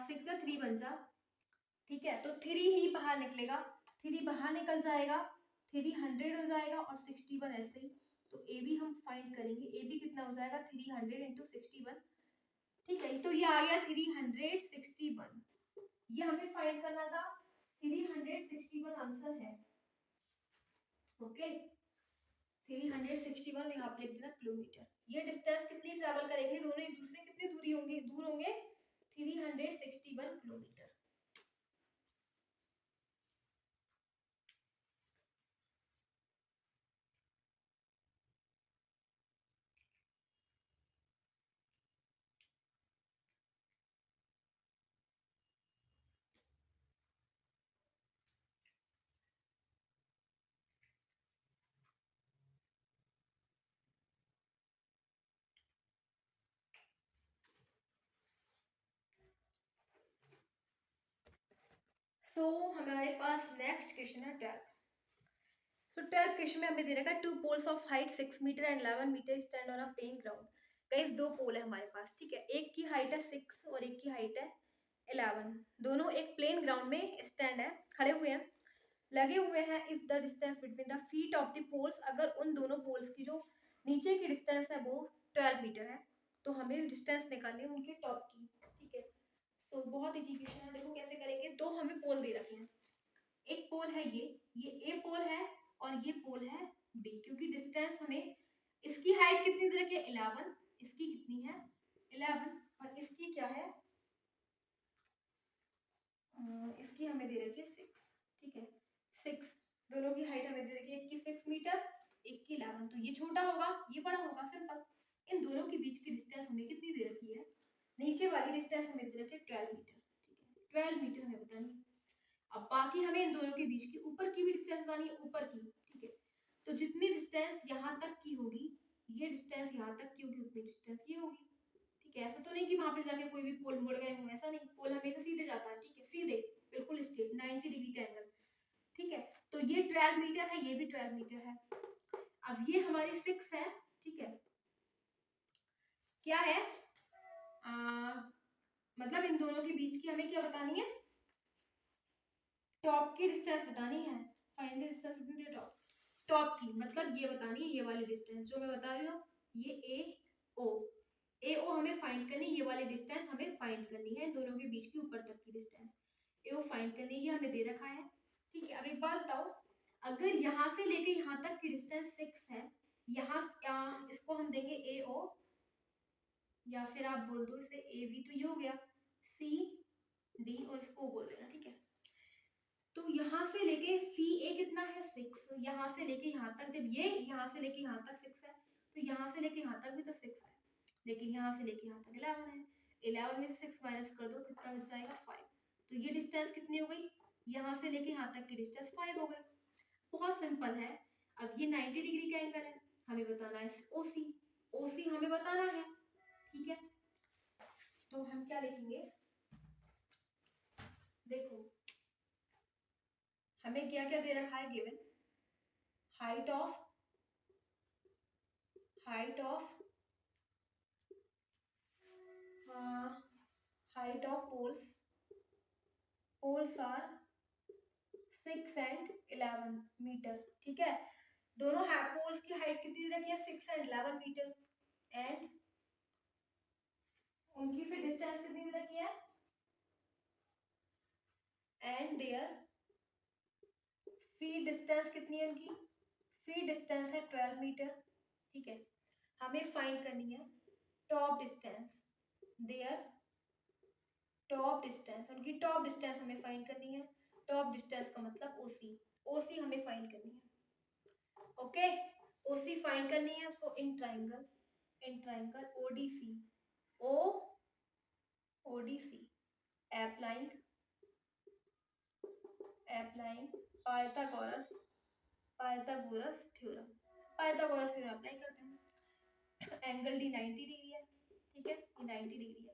6 जा 3 बन जा। ठीक है, तो 3 ही बाहर निकलेगा, 3 बाहर निकल जाएगा, 300 हो जाएगा और 61 ऐसे ही। तो ए बी हम फाइंड करेंगे, ए बी कितना हो जाएगा 300 इंटू 61। ठीक है, तो ये आ गया 361, ये हमें फाइंड करना था, 361 आंसर है। ओके, 361 यहाँ पे लिख देना किलोमीटर। ये डिस्टेंस कितनी ट्रैवल करेंगे दोनों एक दूसरे, कितनी दूरी होंगे, दूर होंगे 361 किलोमीटर। हमारे पास नेक्स्ट क्वेश्चन है 12। सो 12 क्वेश्चन में हमें दे रखा है 2 poles of height 6 metre and 11 metre stand on a plane ground. Guys 2 pole है हमारे पास, ठीक है, एक की हाइट है 6 और एक की हाइट है 11, दोनों एक प्लेन ग्राउंड में स्टैंड है, खड़े हुए हैं, लगे हुए हैं। If the distance between the feet of the poles, अगर उन दोनों पोल्स की जो नीचे की डिस्टेंस है वो 12 मीटर है, तो हमें डिस्टेंस निकालनी है उनके टॉप की। ठीक है, तो बहुत इजी क्वेश्चन है, देखो कैसे करेंगे। दो हमें पोल दे रखे हैं, एक पोल है ये ए पोल है और ये पोल है बी, क्योंकि डिस्टेंस हमें, इसकी हाइट कितनी दे रखी है 11, इसकी कितनी है 11 और इसकी क्या है, इसकी हमें दे रखी है 6। ठीक है, 6, दोनों की हाइट हमें दे रखी है, एक की 6 मीटर एक की 11, तो ये छोटा होगा ये बड़ा होगा, सिंपल। इन दोनों के बीच की डिस्टेंस हमें कितनी दे रखी है, नीचे वाली डिस्टेंस हमें दे रखी है 12 मीटर। ठीक है, 12 मीटर हमें बतानी है। अब बाकी हमें इन दोनों के बीच की ऊपर की भी डिस्टेंस बतानी है, ऊपर की। ठीक है, तो जितनी डिस्टेंस यहाँ तक की होगी, ये डिस्टेंस यहाँ तक की होगी, उतनी डिस्टेंस ये होगी। ठीक है, ऐसा तो नहीं कि वहां पे जाके कोई भी पोल मुड़ गए हों, ऐसा नहीं, पोल हमेशा सीधे जाता है। ठीक है, सीधे बिल्कुल स्ट्रेट 90 डिग्री का एंगल। ठीक है, तो ये 12 मीटर है, ये भी 12 मीटर है। अब ये हमारी 6 है। ठीक है, क्या है मतलब इन दोनों के बीच की हमें क्या बतानी है, टॉप की डिस्टेंस बतानी है। Find the distance between the top, top की मतलब ये बतानी है, ये वाली डिस्टेंस जो मैं बता रही हूँ, ये ए ओ हमें फाइंड करनी है, ये वाली डिस्टेंस हमें फाइंड करनी है, दोनों के बीच की ऊपर तक की डिस्टेंस ए ओ फाइंड करनी है, ये हमें दे रखा है। ठीक है, अब एक बात बताओ, अगर यहाँ से लेके यहाँ तक की डिस्टेंस 6 है, यहाँ इसको हम देंगे ए ओ, या फिर आप बोल दो इसे ए वी, तो ये हो गया सी डी और इसको बोल देना। ठीक है, तो यहाँ से लेके सी ए कितना है 6, यहाँ से लेके यहाँ तक, जब ये यहाँ से लेके यहाँ तक 6 है, तो यहाँ से लेके यहाँ तक भी तो 6 है, लेकिन यहाँ से लेके यहाँ तक 11 है, 11 में से 6 माइनस कर दो, कितना बच जाएगा 5। तो ये डिस्टेंस कितनी हो गई, यहाँ से लेके यहाँ तक की डिस्टेंस 5 हो गई। बहुत सिंपल है। अब ये 90 डिग्री का एंगल है, हमें बताना है ओसी, ओसी हमें बताना है। ठीक है, तो हम क्या लिखेंगे, देखो हमें क्या क्या दे रखा है, given height of height of poles are 6 and 11 metre. ठीक है, दोनों पोल्स की हाइट कितनी रखी है 6 and 11 मीटर, एंड उनकी फिर डिस्टेंस कितनी रखी है, एंड देयर फीट डिस्टेंस कितनी है उनकी, फीट डिस्टेंस है 12 मीटर। ठीक है, हमें फाइंड करनी है top distance, there top distance, उनकी टॉप डिस्टेंस हमें फाइंड करनी है। टॉप डिस्टेंस का मतलब ओसी, ओसी हमें फाइंड करनी है। ओके, OC फाइंड करनी है। So in triangle ODC ODC applying Pythagoras theorem apply करते हैं। एंगल डी 90 डिग्री है, ठीक है, 90 डिग्री है।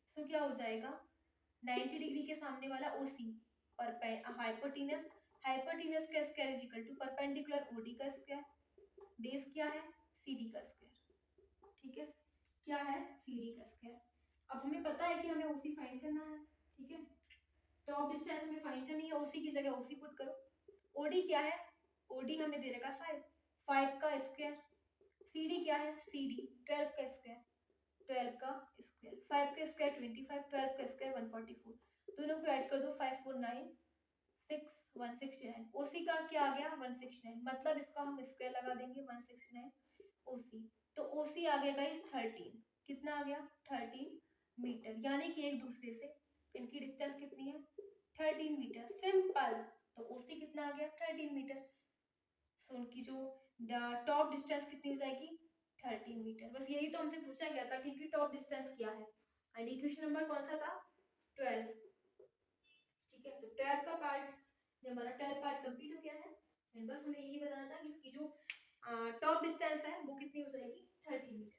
सो क्या हो जाएगा, 90 डिग्री के सामने वाला OC और हाइपोटेनस का square is equal to perpendicular OD का स्क्वायर, बेस क्या है CD का स्क्वायर, ठीक है, क्या है CD का स्क्वायर। अब हमें पता है कि हमें OC फाइंड करना है, ठीक है, टॉप डिस्टेंस में फाइंड करनी है। OC की जगह OC पुट करो। OD क्या है, OD हमें दे रखा 5 का स्क्वायर। CD क्या है, CD 12 का स्क्वायर, 5 का स्क्वायर 25, 12 का स्क्वायर 144, दोनों को ऐड कर दो 5 4 9 6 169। OC का क्या आ गया 169, मतलब इसका हम स्क्वायर लगा देंगे 169 OC। तो OC आ गया गाइस 13, कितना आ गया 13 मीटर, यानी कि एक दूसरे से इनकी डिस्टेंस कितनी है 13 मीटर, सिंपल। तो OC कितना आ गया 13 मीटर। सो उनकी जो टॉप डिस्टेंस कितनी हो जाएगी 13 मीटर। बस यही तो हमसे पूछा गया था कि इनकी टॉप डिस्टेंस क्या है। एंड इक्वेशन नंबर कौन सा था 12, ठीक है। तो 12 का पार्ट, जो हमारा 12 पार्ट कंप्लीट हो गया है। एंड बस हमें यही बताना था कि इसकी जो टॉप डिस्टेंस है वो कितनी हो जाएगी 13 मीटर।